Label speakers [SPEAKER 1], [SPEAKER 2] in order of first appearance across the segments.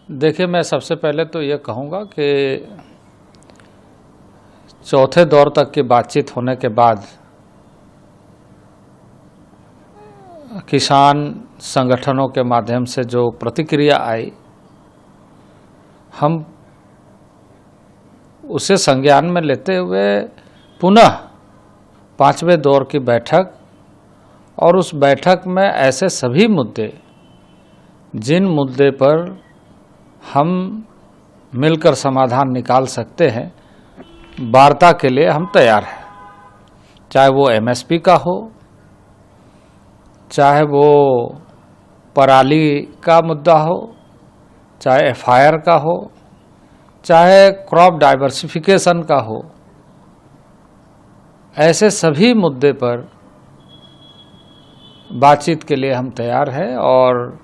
[SPEAKER 1] देखिए, मैं सबसे पहले तो ये कहूँगा कि चौथे दौर तक की बातचीत होने के बाद किसान संगठनों के माध्यम से जो प्रतिक्रिया आई, हम उसे संज्ञान में लेते हुए पुनः पांचवें दौर की बैठक और उस बैठक में ऐसे सभी मुद्दे, जिन मुद्दे पर हम मिलकर समाधान निकाल सकते हैं, वार्ता के लिए हम तैयार हैं। चाहे वो एमएसपी का हो, चाहे वो पराली का मुद्दा हो, चाहे एफआईआर का हो, चाहे क्रॉप डाइवर्सिफिकेशन का हो, ऐसे सभी मुद्दे पर बातचीत के लिए हम तैयार हैं। और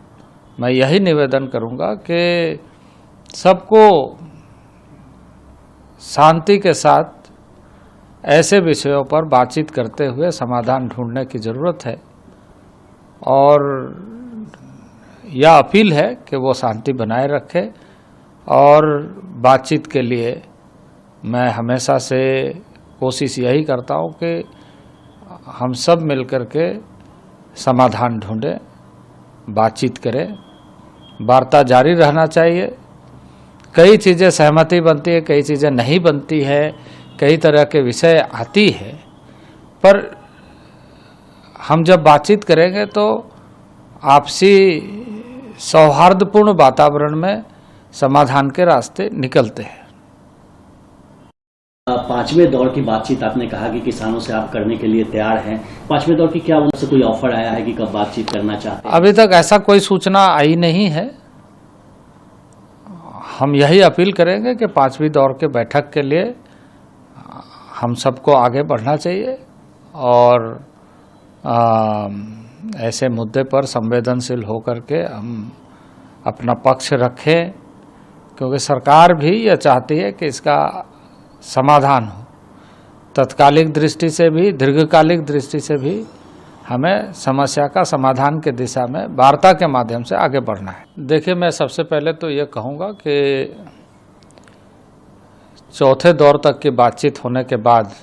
[SPEAKER 1] मैं यही निवेदन करूंगा कि सबको शांति के साथ ऐसे विषयों पर बातचीत करते हुए समाधान ढूंढने की ज़रूरत है। और यह अपील है कि वो शांति बनाए रखे। और बातचीत के लिए मैं हमेशा से कोशिश यही करता हूँ कि हम सब मिलकर के समाधान ढूंढें, बातचीत करें, वार्ता जारी रहना चाहिए। कई चीज़ें सहमति बनती है, कई चीज़ें नहीं बनती है, कई तरह के विषय आती है, पर हम जब बातचीत करेंगे तो आपसी सौहार्दपूर्ण वातावरण में समाधान के रास्ते निकलते हैं।
[SPEAKER 2] पांचवें दौर की बातचीत आपने कहा कि किसानों से आप करने के लिए तैयार हैं। पांचवें दौर की क्या उनसे कोई ऑफर आया है कि कब बातचीत करना चाहते हैं?
[SPEAKER 1] अभी तक ऐसा कोई सूचना आई नहीं है। हम यही अपील करेंगे कि पांचवीं दौर के बैठक के लिए हम सबको आगे बढ़ना चाहिए और ऐसे मुद्दे पर संवेदनशील होकर के हम अपना पक्ष रखें, क्योंकि सरकार भी यह चाहती है कि इसका समाधान हो। तत्कालिक दृष्टि से भी, दीर्घकालिक दृष्टि से भी हमें समस्या का समाधान के दिशा में वार्ता के माध्यम से आगे बढ़ना है। देखिए, मैं सबसे पहले तो ये कहूँगा कि चौथे दौर तक की बातचीत होने के बाद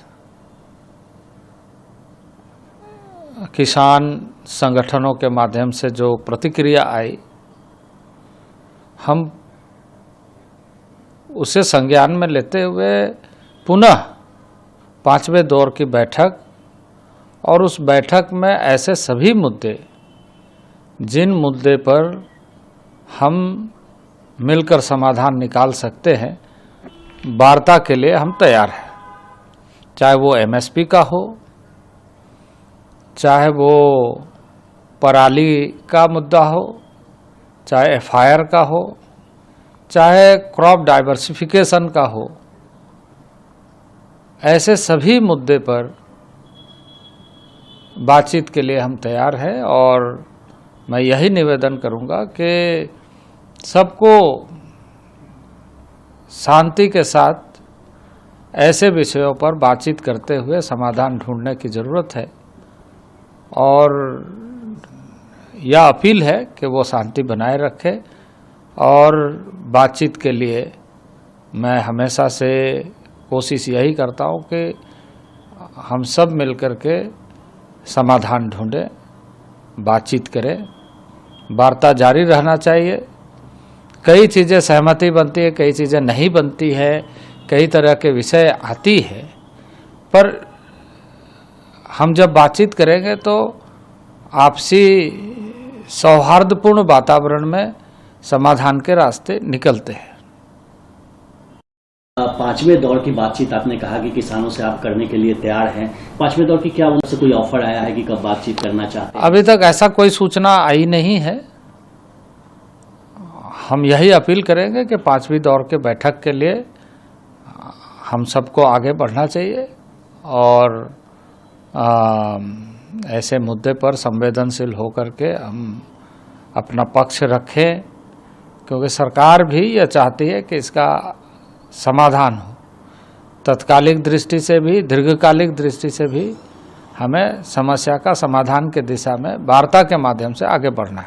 [SPEAKER 1] किसान संगठनों के माध्यम से जो प्रतिक्रिया आई, हम उसे संज्ञान में लेते हुए पुनः पांचवें दौर की बैठक और उस बैठक में ऐसे सभी मुद्दे, जिन मुद्दे पर हम मिलकर समाधान निकाल सकते हैं, वार्ता के लिए हम तैयार हैं। चाहे वो एमएसपी का हो, चाहे वो पराली का मुद्दा हो, चाहे एफआईआर का हो, चाहे क्रॉप डाइवर्सिफिकेशन का हो, ऐसे सभी मुद्दे पर बातचीत के लिए हम तैयार हैं। और मैं यही निवेदन करूंगा कि सबको शांति के साथ ऐसे विषयों पर बातचीत करते हुए समाधान ढूंढने की ज़रूरत है। और यह अपील है कि वो शांति बनाए रखे। और बातचीत के लिए मैं हमेशा से कोशिश यही करता हूँ कि हम सब मिलकर के समाधान ढूंढें, बातचीत करें, वार्ता जारी रहना चाहिए। कई चीज़ें सहमति बनती है, कई चीज़ें नहीं बनती है, कई तरह के विषय आती है, पर हम जब बातचीत करेंगे तो आपसी सौहार्दपूर्ण वातावरण में समाधान के रास्ते निकलते हैं।
[SPEAKER 2] पांचवें दौर की बातचीत आपने कहा कि किसानों से आप करने के लिए तैयार हैं। पांचवें दौर की क्या उनसे कोई ऑफर आया है कि कब बातचीत करना चाहते हैं?
[SPEAKER 1] अभी तक ऐसा कोई सूचना आई नहीं है। हम यही अपील करेंगे कि पांचवीं दौर के बैठक के लिए हम सबको आगे बढ़ना चाहिए और ऐसे मुद्दे पर संवेदनशील होकर के हम अपना पक्ष रखें, क्योंकि सरकार भी यह चाहती है कि इसका समाधान हो। तत्कालिक दृष्टि से भी, दीर्घकालिक दृष्टि से भी हमें समस्या का समाधान के दिशा में वार्ता के माध्यम से आगे बढ़ना है।